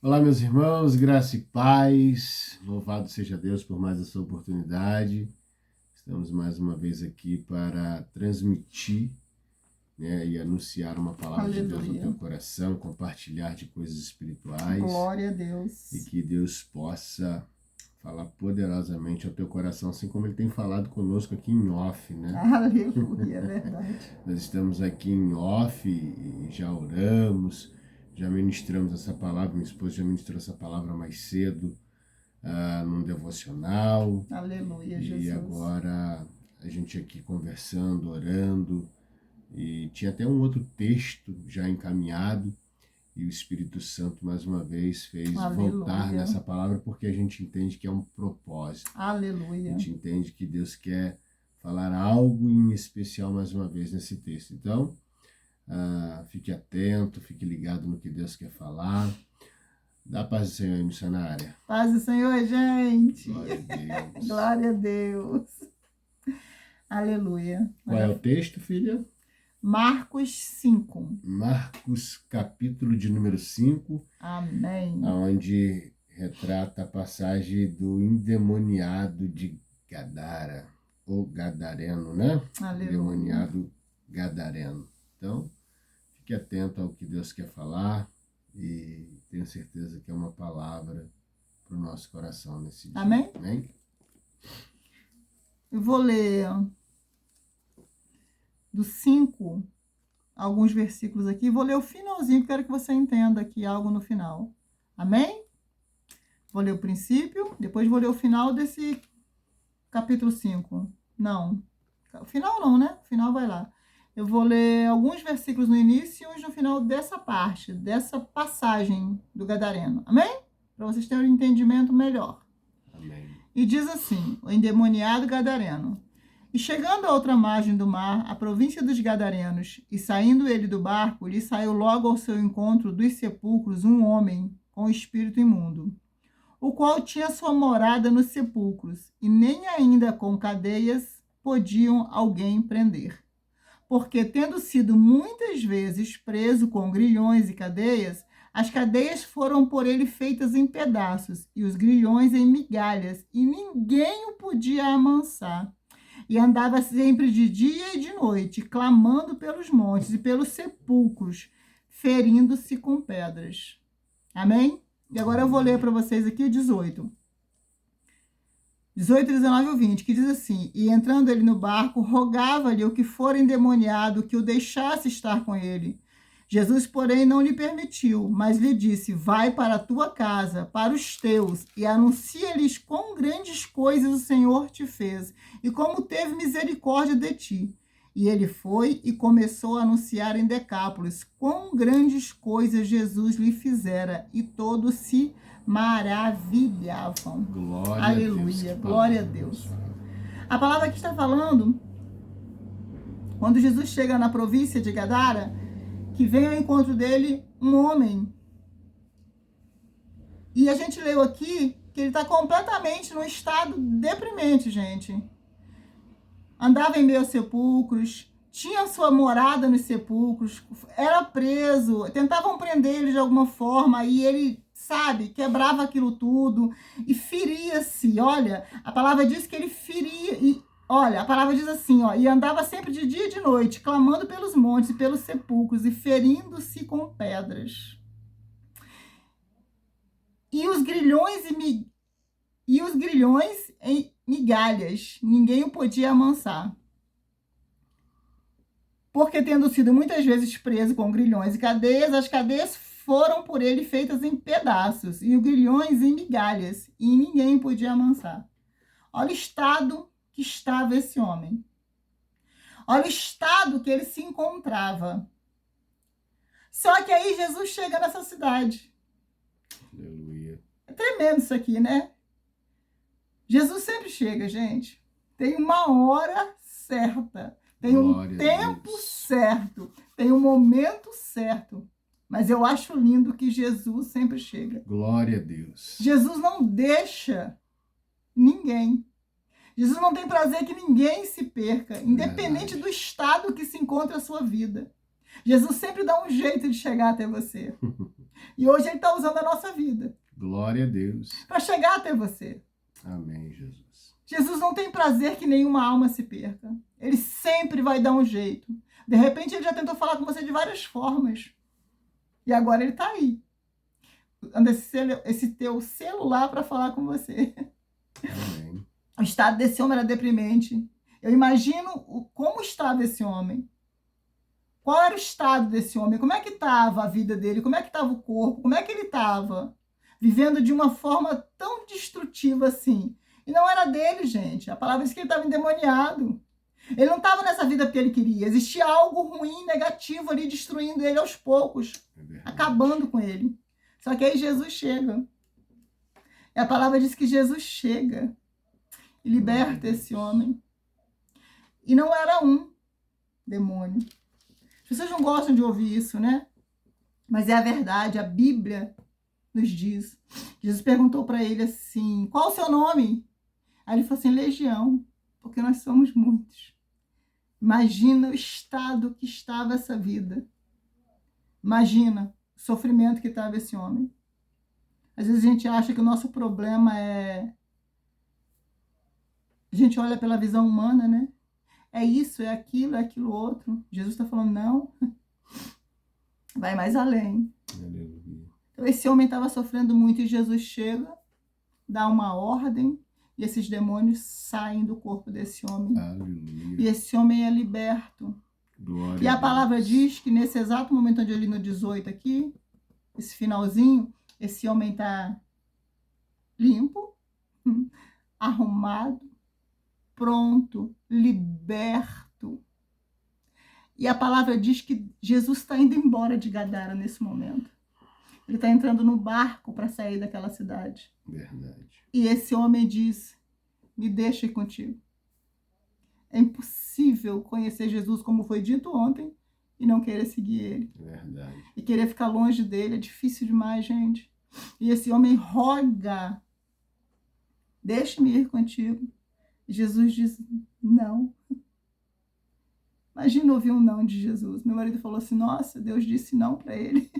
Olá, meus irmãos, graça e paz. Louvado seja Deus por mais essa oportunidade. Estamos mais uma vez aqui para transmitir, e anunciar uma palavra de Deus no teu coração, compartilhar de coisas espirituais. Glória a Deus. E que Deus possa falar poderosamente ao teu coração, assim como Ele tem falado conosco aqui em off, né? Aleluia, é verdade. Nós estamos aqui em off e já oramos, já ministramos essa palavra, minha esposa já ministrou essa palavra mais cedo, num devocional. Aleluia, Jesus. E agora a gente aqui conversando, orando, e tinha até um outro texto já encaminhado, e o Espírito Santo mais uma vez fez voltar nessa palavra, porque a gente entende que é um propósito. Aleluia. A gente entende que Deus quer falar algo em especial mais uma vez nesse texto. Então, fique atento, fique ligado no que Deus quer falar. Dá paz do Senhor aí, missionária. Paz do Senhor, gente. Glória a Deus. Glória a Deus. Aleluia. Qual é o texto, filha? Marcos 5. Marcos, capítulo de número 5. Amém. Onde retrata a passagem do endemoniado de Gadara, ou Gadareno, né? Aleluia. Endemoniado Gadareno. Então, fique atento ao que Deus quer falar e tenho certeza que é uma palavra para o nosso coração nesse dia. Amém? Amém? Eu vou ler do 5, alguns versículos aqui. Vou ler o finalzinho, quero que você entenda aqui algo no final. Amém? Vou ler o princípio, depois vou ler o final desse capítulo 5. Não, o final não, né? O final vai lá. Eu vou ler alguns versículos no início e uns no final dessa parte, dessa passagem do Gadareno. Amém? Para vocês terem um entendimento melhor. Amém. E diz assim, o endemoniado Gadareno. E chegando à outra margem do mar, a província dos Gadarenos, e saindo ele do barco, lhe saiu logo ao seu encontro dos sepulcros um homem com espírito imundo, o qual tinha sua morada nos sepulcros, e nem ainda com cadeias podiam alguém prender. Porque, tendo sido muitas vezes preso com grilhões e cadeias, as cadeias foram por ele feitas em pedaços, e os grilhões em migalhas, e ninguém o podia amansar. E andava sempre de dia e de noite, clamando pelos montes e pelos sepulcros, ferindo-se com pedras. Amém? E agora eu vou ler para vocês aqui o 18. 18, 19 e 20, que diz assim: E entrando ele no barco, rogava-lhe o que for endemoniado que o deixasse estar com ele. Jesus, porém, não lhe permitiu, mas lhe disse: Vai para a tua casa, para os teus, e anuncia-lhes quão grandes coisas o Senhor te fez, e como teve misericórdia de ti. E ele foi e começou a anunciar em Decápolis quão grandes coisas Jesus lhe fizera, e todos se maravilhavam. Glória Aleluia, a Deus. glória a Deus. A palavra que está falando, quando Jesus chega na província de Gadara, que vem ao encontro dele um homem. E a gente leu aqui que ele está completamente num estado deprimente, gente. Andava em meio aos sepulcros, tinha sua morada nos sepulcros, era preso, tentavam prender ele de alguma forma, e ele, sabe, quebrava aquilo tudo e feria-se. Olha, a palavra diz que ele feria, e olha, a palavra diz assim, ó, e andava sempre de dia e de noite, clamando pelos montes e pelos sepulcros e ferindo-se com pedras. E os grilhões em migalhas, ninguém o podia amansar. Porque, tendo sido muitas vezes preso com grilhões e cadeias, as cadeias foram por ele feitas em pedaços, e os grilhões em migalhas, e ninguém podia amansar. Olha o estado que estava esse homem. Olha o estado que ele se encontrava. Só que aí Jesus chega nessa cidade. Aleluia. É tremendo isso aqui, né? Jesus sempre chega, gente. Tem uma hora certa. Tem um tempo certo. Tem um momento certo. Mas eu acho lindo que Jesus sempre chega. Glória a Deus. Jesus não deixa ninguém. Jesus não tem prazer que ninguém se perca, independente do estado que se encontra a sua vida. Jesus sempre dá um jeito de chegar até você. E hoje ele está usando a nossa vida Glória a Deus. para chegar até você. Amém, Jesus. Jesus não tem prazer que nenhuma alma se perca. Ele sempre vai dar um jeito. De repente ele já tentou falar com você de várias formas. E agora ele está aí. Anda esse teu celular para falar com você. Amém. O estado desse homem era deprimente. Eu imagino como estava esse homem. Qual era o estado desse homem? Como é que estava a vida dele? Como é que estava o corpo? Como é que ele estava? Vivendo de uma forma tão destrutiva assim. E não era dele, gente. A palavra diz que ele estava endemoniado. Ele não estava nessa vida porque ele queria. Existia algo ruim, negativo ali, destruindo ele aos poucos. Acabando com ele. Só que aí Jesus chega. E a palavra diz que Jesus chega e liberta esse homem. E não era um demônio. As pessoas não gostam de ouvir isso, né? Mas é a verdade, a Bíblia nos diz. Jesus perguntou para ele assim, qual o seu nome? Aí ele falou assim, Legião, porque nós somos muitos. Imagina o estado que estava essa vida. Imagina o sofrimento que estava esse homem. Às vezes a gente acha que o nosso problema é... A gente olha pela visão humana, né? É isso, é aquilo outro. Jesus está falando, não. Vai mais além. Aleluia. Então esse homem estava sofrendo muito e Jesus chega, dá uma ordem e esses demônios saem do corpo desse homem. Aleluia. E esse homem é liberto. Glória E a Deus. palavra diz que nesse exato momento onde eu li no 18 aqui, esse finalzinho, esse homem está limpo, arrumado, pronto, liberto. E a palavra diz que Jesus está indo embora de Gadara nesse momento. Ele está entrando no barco para sair daquela cidade. Verdade. E esse homem diz, me deixa ir contigo. É impossível conhecer Jesus como foi dito ontem e não querer seguir ele. Verdade. E querer ficar longe dele é difícil demais, gente. E esse homem roga, deixe-me ir contigo. E Jesus diz, não. Imagina ouvir um não de Jesus. Meu marido falou assim, nossa, Deus disse não para ele.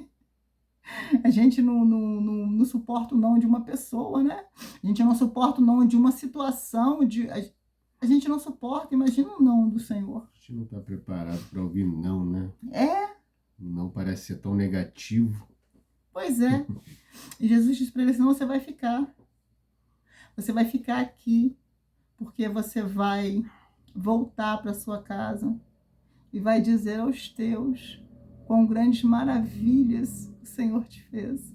A gente não suporta o não de uma pessoa, né? A gente não suporta o não de uma situação, a gente não suporta, imagina o não do Senhor. A gente não está preparado para ouvir não, né? É? Não parece ser tão negativo. Pois é. E Jesus diz para ele, senão você vai ficar. Você vai ficar aqui, porque você vai voltar para sua casa e vai dizer aos teus quão grandes maravilhas o Senhor te fez.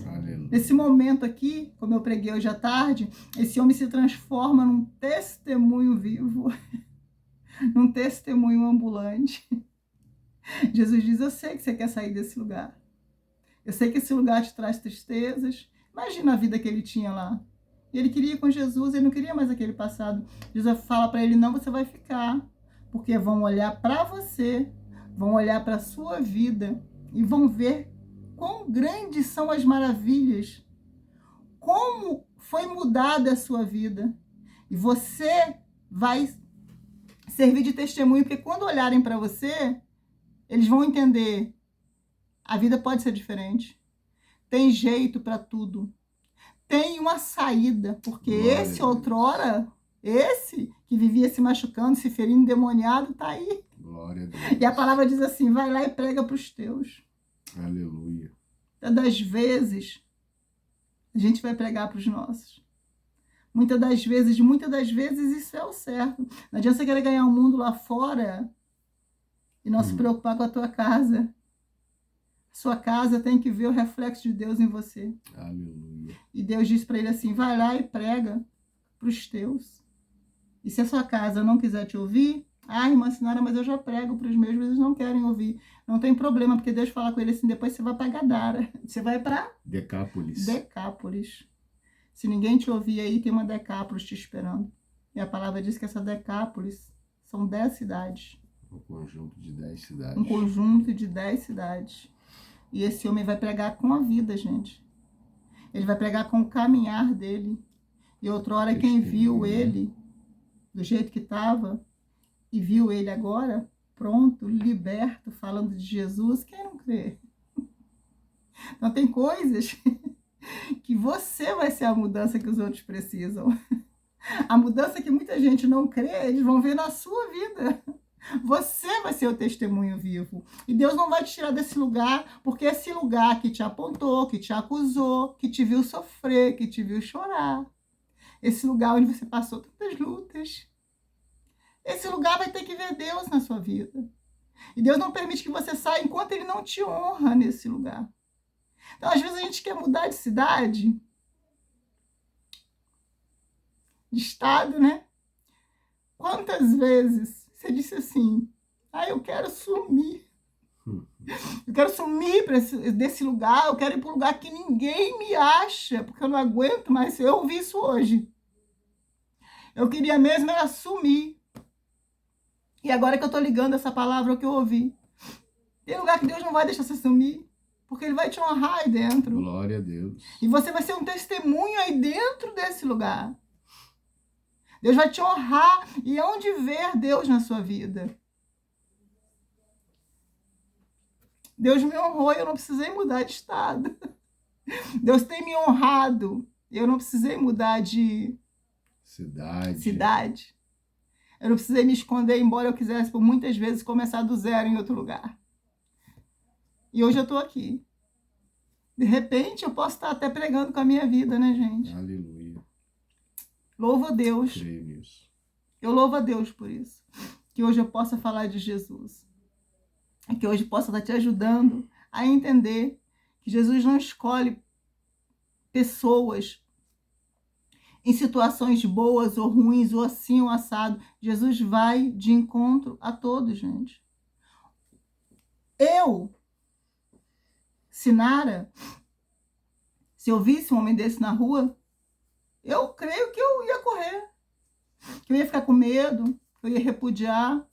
Aleluia. Nesse momento aqui, como eu preguei hoje à tarde, esse homem se transforma num testemunho vivo, num testemunho ambulante. Jesus diz, eu sei que você quer sair desse lugar. Eu sei que esse lugar te traz tristezas. Imagina a vida que ele tinha lá. E ele queria ir com Jesus, ele não queria mais aquele passado. Jesus fala para ele, não, você vai ficar. Porque vão olhar para você, vão olhar para a sua vida e vão ver quão grandes são as maravilhas, como foi mudada a sua vida. E você vai servir de testemunho, porque quando olharem para você, eles vão entender, a vida pode ser diferente. Tem jeito para tudo. Tem uma saída, porque Glória esse a Deus. outrora, esse que vivia se machucando, se ferindo, endemoniado, está aí. Glória a Deus. E a palavra diz assim, vai lá e prega para os teus. Aleluia. Das vezes, a gente vai pregar para os nossos. Muitas das vezes, isso é o certo. Não adianta você querer ganhar o mundo lá fora e não se preocupar com a tua casa. Sua casa tem que ver o reflexo de Deus em você. Aleluia. E Deus diz para ele assim, vai lá e prega para os teus. E se a sua casa não quiser te ouvir, irmã Sinara, mas eu já prego para os meus, mas eles não querem ouvir. Não tem problema, porque Deus fala com ele assim, depois você vai para Gadara. Você vai para Decápolis. Decápolis. Se ninguém te ouvir aí, tem uma Decápolis te esperando. E a palavra diz que essa Decápolis são 10 cidades. Um conjunto de 10 cidades. Um conjunto de 10 cidades. E esse homem vai pregar com a vida, gente. Ele vai pregar com o caminhar dele. E outrora quem viu ele do jeito que estava e viu ele agora, pronto, liberto, falando de Jesus, quem não crê? Então tem coisas que você vai ser a mudança que os outros precisam. A mudança que muita gente não crê, eles vão ver na sua vida. Você vai ser o testemunho vivo. E Deus não vai te tirar desse lugar, porque esse lugar que te apontou, que te acusou, que te viu sofrer, que te viu chorar, esse lugar onde você passou tantas lutas, esse lugar vai ter que ver Deus na sua vida. E Deus não permite que você saia enquanto Ele não te honra nesse lugar. Então, às vezes, a gente quer mudar de cidade, de estado, né? Quantas vezes você disse assim, eu quero sumir. Eu quero sumir desse lugar, eu quero ir para um lugar que ninguém me acha, porque eu não aguento mais. Eu ouvi isso hoje. Eu queria mesmo era sumir. E agora que eu estou ligando essa palavra que eu ouvi. Tem lugar que Deus não vai deixar você sumir, porque Ele vai te honrar aí dentro. Glória a Deus. E você vai ser um testemunho aí dentro desse lugar. Deus vai te honrar. E onde ver Deus na sua vida? Deus me honrou e eu não precisei mudar de estado. Deus tem me honrado e eu não precisei mudar de cidade. Eu não precisei me esconder, embora eu quisesse por muitas vezes começar do zero em outro lugar. E hoje eu estou aqui. De repente eu posso estar até pregando com a minha vida, né, gente? Aleluia. Louvo a Deus. Creio nisso. Eu louvo a Deus por isso. Que hoje eu possa falar de Jesus. E que hoje possa estar te ajudando a entender que Jesus não escolhe pessoas em situações boas ou ruins, ou assim ou assado. Jesus vai de encontro a todos, gente. Eu, Sinara, se eu visse um homem desse na rua, eu creio que eu ia correr. Que eu ia ficar com medo, que eu ia repudiar.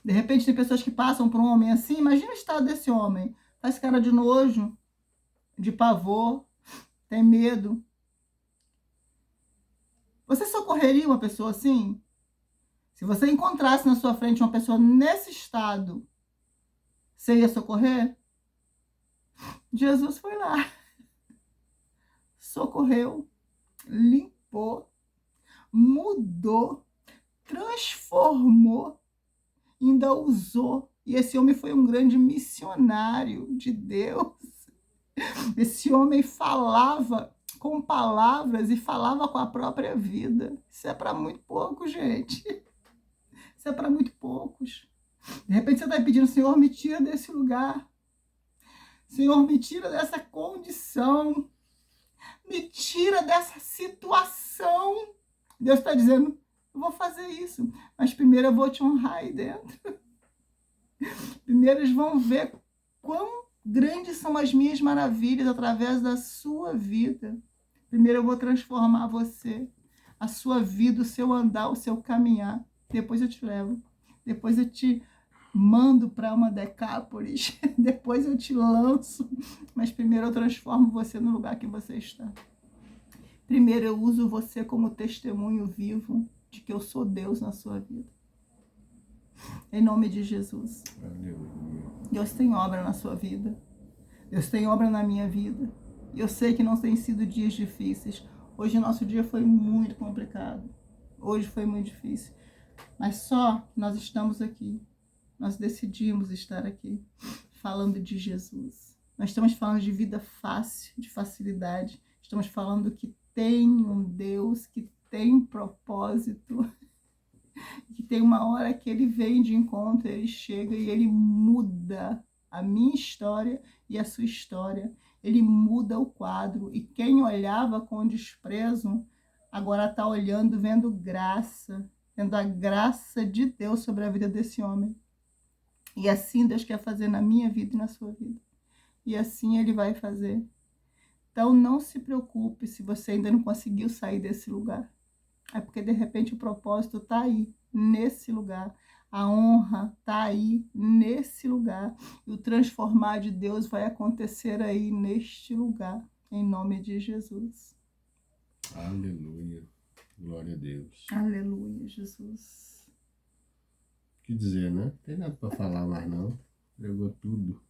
De repente tem pessoas que passam por um homem assim. Imagina o estado desse homem. Faz cara de nojo, de pavor, tem medo. Você socorreria uma pessoa assim? Se você encontrasse na sua frente uma pessoa nesse estado, você ia socorrer? Jesus foi lá, socorreu, limpou, mudou, transformou, ainda usou. E esse homem foi um grande missionário de Deus. Esse homem falava com palavras e falava com a própria vida. Isso é para muito pouco, gente. Isso é para muito poucos. De repente você está pedindo, Senhor, me tira desse lugar. Senhor, me tira dessa condição. Me tira dessa situação. Deus está dizendo, eu vou fazer isso. Mas primeiro eu vou te honrar aí dentro. Primeiro eles vão ver quão grandes são as minhas maravilhas através da sua vida. Primeiro eu vou transformar você, a sua vida, o seu andar, o seu caminhar. Depois eu te levo. Depois eu te mando para uma Decápolis. Depois eu te lanço. Mas primeiro eu transformo você no lugar que você está. Primeiro eu uso você como testemunho vivo de que eu sou Deus na sua vida. Em nome de Jesus. Aleluia. Deus tem obra na sua vida. Deus tem obra na minha vida. E eu sei que não tem sido dias difíceis. Hoje o nosso dia foi muito complicado. Hoje foi muito difícil. Mas só nós estamos aqui. Nós decidimos estar aqui falando de Jesus. Nós estamos falando de vida fácil, de facilidade. Estamos falando que tem um Deus que tem propósito. Que tem uma hora que ele vem de encontro, ele chega e ele muda a minha história e a sua história. Ele muda o quadro. E quem olhava com desprezo, agora está olhando, vendo graça. Vendo a graça de Deus sobre a vida desse homem. E assim Deus quer fazer na minha vida e na sua vida. E assim Ele vai fazer. Então não se preocupe se você ainda não conseguiu sair desse lugar. É porque de repente o propósito está aí, nesse lugar. A honra está aí, nesse lugar. E o transformar de Deus vai acontecer aí, neste lugar. Em nome de Jesus. Aleluia. Glória a Deus. Aleluia, Jesus. O que dizer, né? Não tem nada para falar mais, não. Pregou tudo.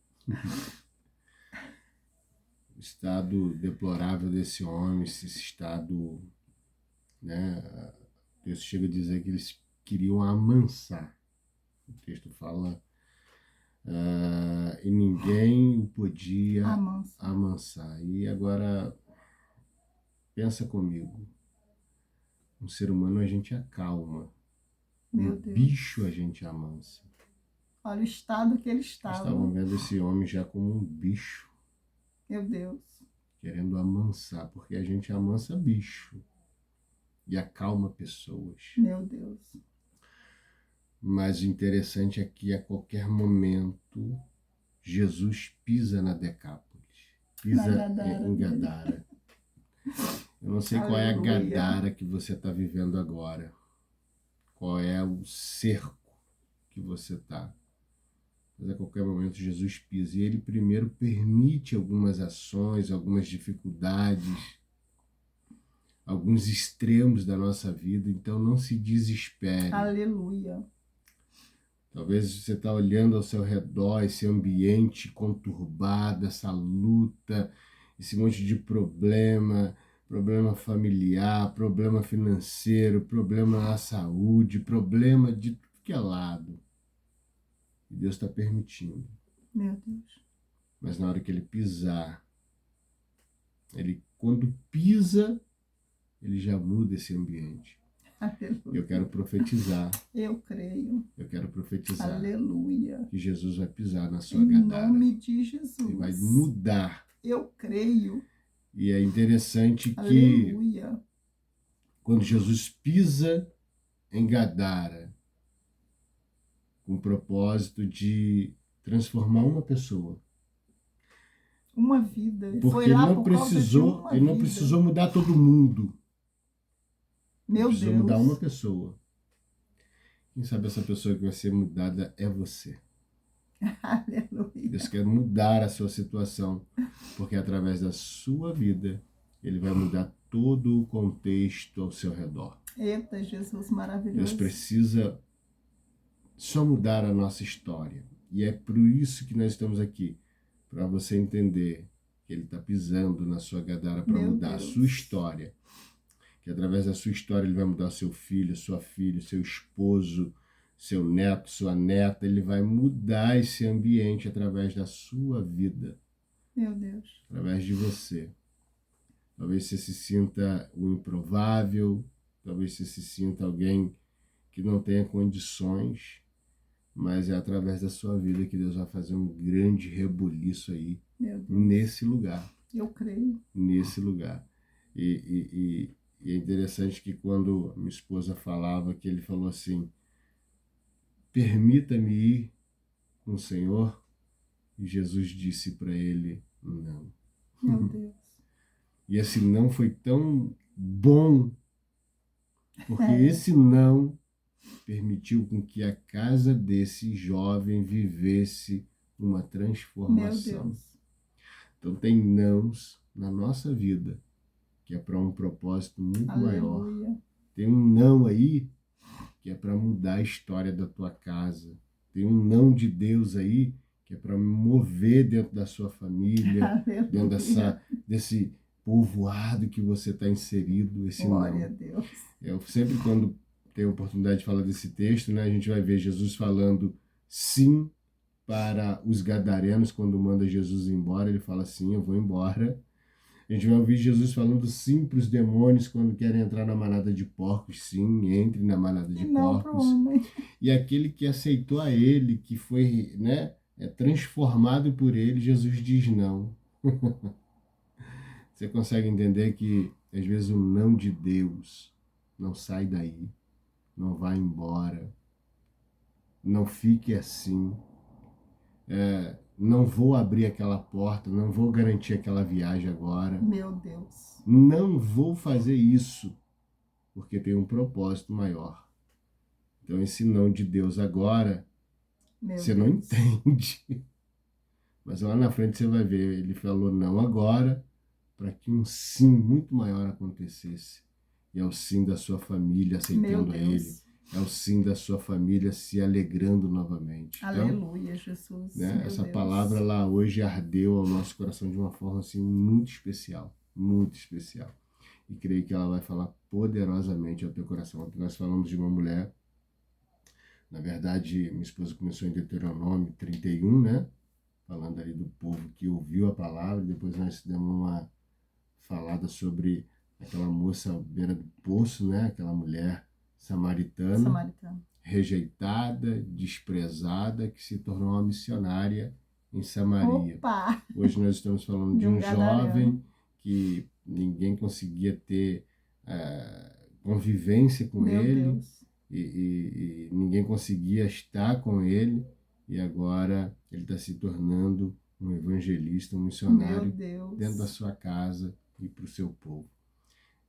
estado deplorável desse homem, esse estado, né? O texto chega a dizer que eles queriam amansar. O texto fala, e ninguém o podia amansar. E agora, pensa comigo, um ser humano a gente acalma, Meu Deus. bicho a gente amansa. Olha o estado que ele Eles estava. estavam vendo esse homem já como um bicho, Meu Deus. querendo amansar, porque a gente amansa bicho e acalma pessoas. Meu Deus. Mas o interessante é que a qualquer momento Jesus pisa na Decápolis, pisa em Gadara. Eu não sei qual é a Gadara que você está vivendo agora, qual é o cerco que você está. Mas a qualquer momento Jesus pisa. E ele primeiro permite algumas ações, algumas dificuldades, alguns extremos da nossa vida. Então não se desespere. Aleluia. Talvez você está olhando ao seu redor, esse ambiente conturbado, essa luta, esse monte de problema familiar, problema financeiro, problema na saúde, problema de tudo que é lado. E Deus está permitindo. Meu Deus. Mas na hora que ele pisar, quando pisa, ele já muda esse ambiente. Aleluia. Eu quero profetizar. Eu creio. Eu quero profetizar. Aleluia. Que Jesus vai pisar na sua Em Gadara. nome de Jesus. Ele vai mudar. Eu creio. E é interessante que Aleluia. Quando Jesus pisa em Gadara, com o propósito de transformar uma pessoa. Uma vida. Porque foi ele lá não por precisou, causa de ele não vida. precisou mudar todo mundo. Meu Precisou Deus. mudar uma pessoa. Quem sabe essa pessoa que vai ser mudada é você. Aleluia. Deus quer mudar a sua situação, porque através da sua vida, ele vai mudar todo o contexto ao seu redor. Eita, Jesus maravilhoso. Deus precisa só mudar a nossa história. E é por isso que nós estamos aqui, para você entender que ele está pisando na sua Gadara para mudar a sua história. Que através da sua história ele vai mudar seu filho, sua filha, seu esposo, seu neto, sua neta. Ele vai mudar esse ambiente através da sua vida. Meu Deus. Através de você. Talvez você se sinta o improvável, talvez você se sinta alguém que não tenha condições, mas é através da sua vida que Deus vai fazer um grande rebuliço aí, nesse lugar. Eu creio. Nesse lugar. E é interessante que quando minha esposa falava, que ele falou assim, permita-me ir com o Senhor, e Jesus disse para ele, não. Meu Deus. E esse não foi tão bom, porque esse não permitiu com que a casa desse jovem vivesse uma transformação. Meu Deus. Então tem nãos na nossa vida, que é para um propósito muito maior. Tem um não aí, que é para mudar a história da tua casa. Tem um não de Deus aí, que é para mover dentro da sua família, dentro desse povoado que você está inserido, esse Glória não. a Deus. Eu sempre, quando tenho a oportunidade de falar desse texto, né, a gente vai ver Jesus falando sim para os gadarenos. Quando manda Jesus embora, ele fala sim, eu vou embora. A gente vai ouvir Jesus falando sim para os demônios quando querem entrar na manada de porcos. Sim, entre na manada de porcos. E aquele que aceitou a ele, que foi, né, transformado por ele, Jesus diz não. Você consegue entender que às vezes o não de Deus não sai daí, não vai embora, não fique assim. Não vou abrir aquela porta, não vou garantir aquela viagem agora. Meu Deus. Não vou fazer isso, porque tem um propósito maior. Então esse não de Deus agora, você não entende. Mas lá na frente você vai ver, ele falou não agora, para que um sim muito maior acontecesse. E é o sim da sua família aceitando a ele. é o sim da sua família se alegrando novamente. Então, Aleluia, Jesus. né, Meu essa Deus. palavra lá hoje ardeu ao nosso coração de uma forma assim muito especial, muito especial. E creio que ela vai falar poderosamente ao teu coração. Ontem nós falamos de uma mulher, na verdade, minha esposa começou em Deuteronômio 31, né? Falando ali do povo que ouviu a palavra, depois nós demos uma falada sobre aquela moça à beira do poço, né? Aquela mulher samaritana, rejeitada, desprezada, que se tornou uma missionária em Samaria. Opa! Hoje nós estamos falando de um jovem que ninguém conseguia ter convivência com Meu ele Deus. e ninguém conseguia estar com ele, e agora ele está se tornando um evangelista, um missionário dentro da sua casa e para o seu povo.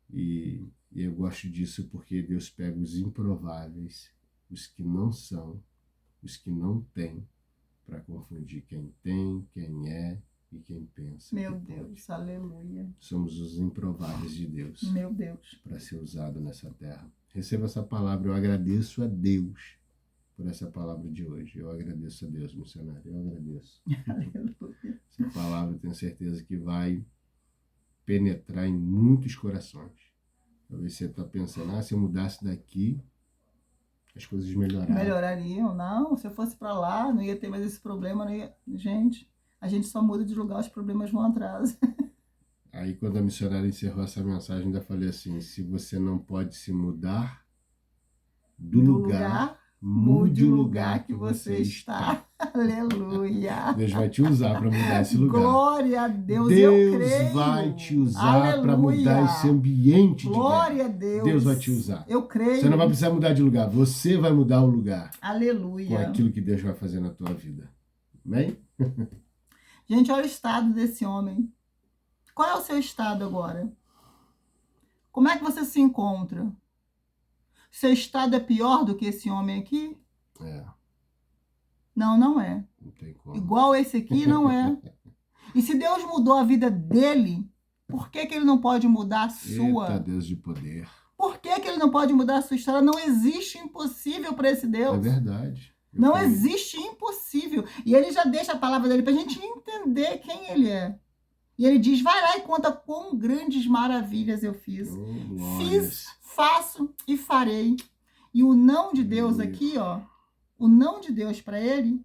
E eu gosto disso porque Deus pega os improváveis, os que não são, os que não têm, para confundir quem tem, quem é e quem pensa. Meu Deus, aleluia. Somos os improváveis de Deus. Meu Deus. Para ser usado nessa terra. Receba essa palavra, eu agradeço a Deus por essa palavra de hoje. Eu agradeço a Deus, missionário, eu agradeço. Aleluia. Essa palavra eu tenho certeza que vai penetrar em muitos corações. Talvez você está pensando, se eu mudasse daqui, as coisas melhorariam. Não, se eu fosse para lá, não ia ter mais esse problema. Não ia... Gente, a gente só muda de lugar, os problemas vão atrás. Aí quando a missionária encerrou essa mensagem, ainda falei assim, se você não pode se mudar do lugar, mude o lugar que você está. Aleluia. Deus vai te usar para mudar esse lugar. Glória a Deus, Deus eu creio. vai te usar para mudar esse ambiente. Glória a Deus. Deus vai te usar. Eu creio. Você não vai precisar mudar de lugar, você vai mudar o lugar. Aleluia. Com aquilo que Deus vai fazer na tua vida. Amém? Gente, olha o estado desse homem. Qual é o seu estado agora? Como é que você se encontra? Seu estado é pior do que esse homem aqui? Não, não é. Não tem como. Igual esse aqui, não é. E se Deus mudou a vida dele, por que ele não pode mudar a sua? Eita, Deus de poder. Por que ele não pode mudar a sua história? Não existe impossível para esse Deus. É verdade. Não existe impossível. E ele já deixa a palavra dele para a gente entender quem ele é. E ele diz, vai lá e conta quão grandes maravilhas eu fiz. Fiz, faço e farei. E o não de Deus aqui, ó, o não de Deus para ele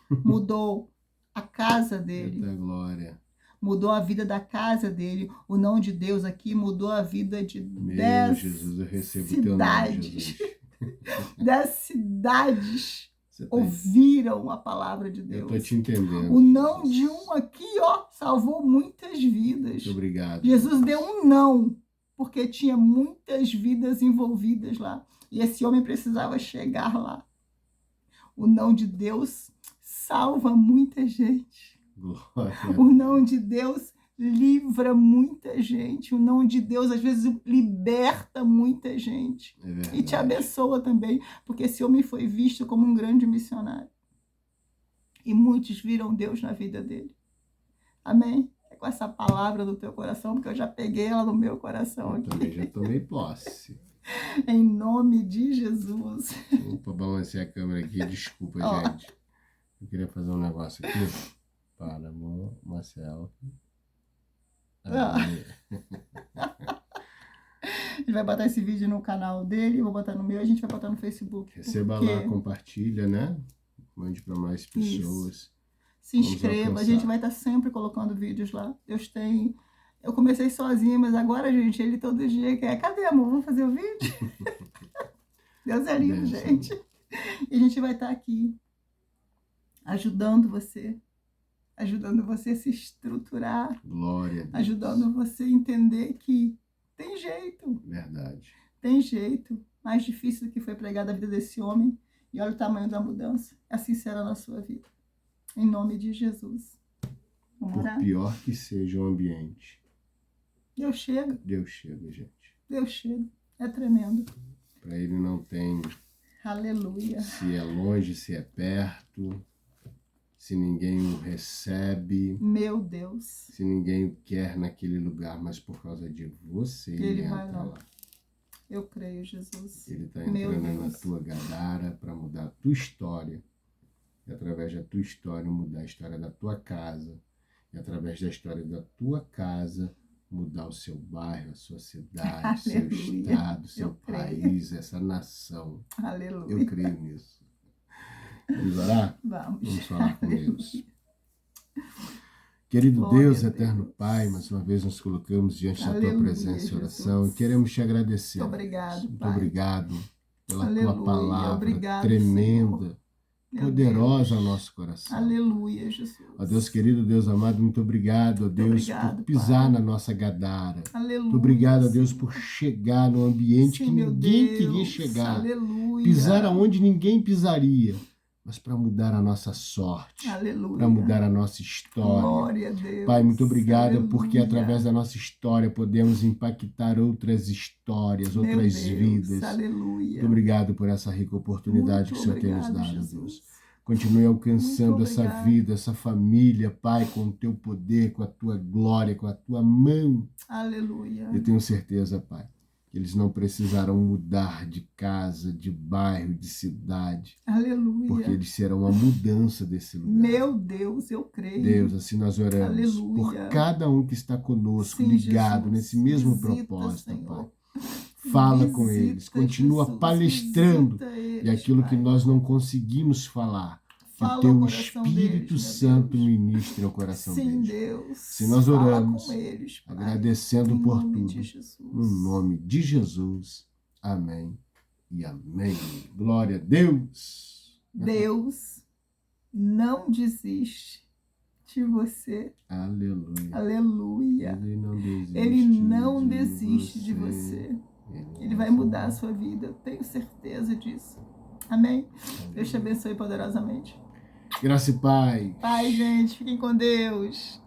mudou a casa dele. Eita glória. Mudou a vida da casa dele. O não de Deus aqui mudou a vida de 10 Jesus, eu recebo cidades. Teu nome, Jesus. 10 cidades ouviram a palavra de Deus. Eu tô te entendendo. O não de um aqui, ó, salvou muitas vidas. Muito obrigado. Jesus deu um não, porque tinha muitas vidas envolvidas lá. E esse homem precisava chegar lá. O não de Deus salva muita gente. Glória. O não de Deus livra muita gente. O não de Deus, às vezes, liberta muita gente. E te abençoa também, porque esse homem foi visto como um grande missionário. E muitos viram Deus na vida dele. Amém? É com essa palavra do teu coração, porque eu já peguei ela no meu coração aqui. Eu também já tomei posse. Em nome de Jesus. Opa, balancei a câmera aqui, desculpa, gente. Eu queria fazer um negócio aqui. Para, amor, Marcel. Ele vai botar esse vídeo no canal dele, eu vou botar no meu, a gente vai botar no Facebook. Receba lá, compartilha, né? Mande para mais pessoas. Isso. Se inscreva, a gente vai estar sempre colocando vídeos lá. Deus tem... Eu comecei sozinha, mas agora, gente, ele todo dia quer. Cadê, amor? Vamos fazer o vídeo? Deus é lindo, gente. E a gente vai estar aqui ajudando você a se estruturar. Glória a Deus. Ajudando você a entender que tem jeito. Verdade. Tem jeito. Mais difícil do que foi pregado a vida desse homem. E olha o tamanho da mudança. Assim será na sua vida. Em nome de Jesus. Vamos orar? Por pior que seja o ambiente. Deus chega. Deus chega, gente. Deus chega. É tremendo. Para ele não tem... Aleluia. Se é longe, se é perto... Se ninguém o recebe. Meu Deus. Se ninguém o quer naquele lugar, mas por causa de você, ele entra lá. Eu creio, Jesus. Ele está Meu entrando na Deus. tua Gadara para mudar a tua história. E através da tua história mudar a história da tua casa. E através da história da tua casa mudar o seu bairro, a sua cidade, seu Aleluia. estado, seu Eu creio. país, essa nação. Aleluia. Eu creio nisso. Vamos orar? Vamos. Vamos falar com Deus. Querido Glória Deus, a eterno Deus. Pai, mais uma vez nos colocamos diante da tua Aleluia, presença e oração. Jesus. E queremos te agradecer. Muito obrigado, Muito Pai. obrigado pela Aleluia. tua palavra Obrigado, tremenda, Senhor. Meu poderosa Deus. ao nosso coração. Aleluia, Jesus. Ó Deus querido, Deus amado, muito obrigado, ó Deus, obrigado, por pisar Pai. na nossa Gadara. Aleluia. Muito obrigado, ó Deus, Senhor. por chegar num ambiente Sim, que meu ninguém Deus. queria chegar. Aleluia. Pisar aonde ninguém pisaria, mas para mudar a nossa sorte, Aleluia. para mudar a nossa história. Glória a Deus. Pai, muito obrigado, Aleluia. porque através da nossa história podemos impactar outras histórias, Meu outras Deus. vidas. Aleluia. Muito obrigado por essa rica oportunidade Muito que o Senhor tem nos obrigado, dado, Jesus. Deus. Continue alcançando Muito essa obrigado. vida, essa família, Pai, com o teu poder, com a tua glória, com a tua mão. Aleluia. Eu tenho certeza, Pai, que eles não precisarão mudar de casa, de bairro, de cidade, Aleluia. porque eles serão a mudança desse lugar. Meu Deus, eu creio. Deus, assim nós oramos Aleluia. por cada um que está conosco, Sim, ligado Jesus. nesse mesmo Visita, propósito, Senhor. Pai. Fala com Visita, eles, continua Jesus. palestrando. Visita eles, E aquilo que Pai. nós não conseguimos falar, que Fala o ao teu coração Espírito deles, meu Santo Deus. ministre ao coração Sim, deles. Deus. Se nós Fala oramos, com eles, Pai. agradecendo Em por nome tudo, de Jesus. no nome de Jesus. Amém e amém. Glória a Deus. Deus não desiste de você. Aleluia. Aleluia. Ele não desiste, Ele não desiste de você. Ele vai não mudar a sua vida. Eu tenho certeza disso. Amém? Deus te abençoe poderosamente. Graça e paz. Pai, gente. Fiquem com Deus.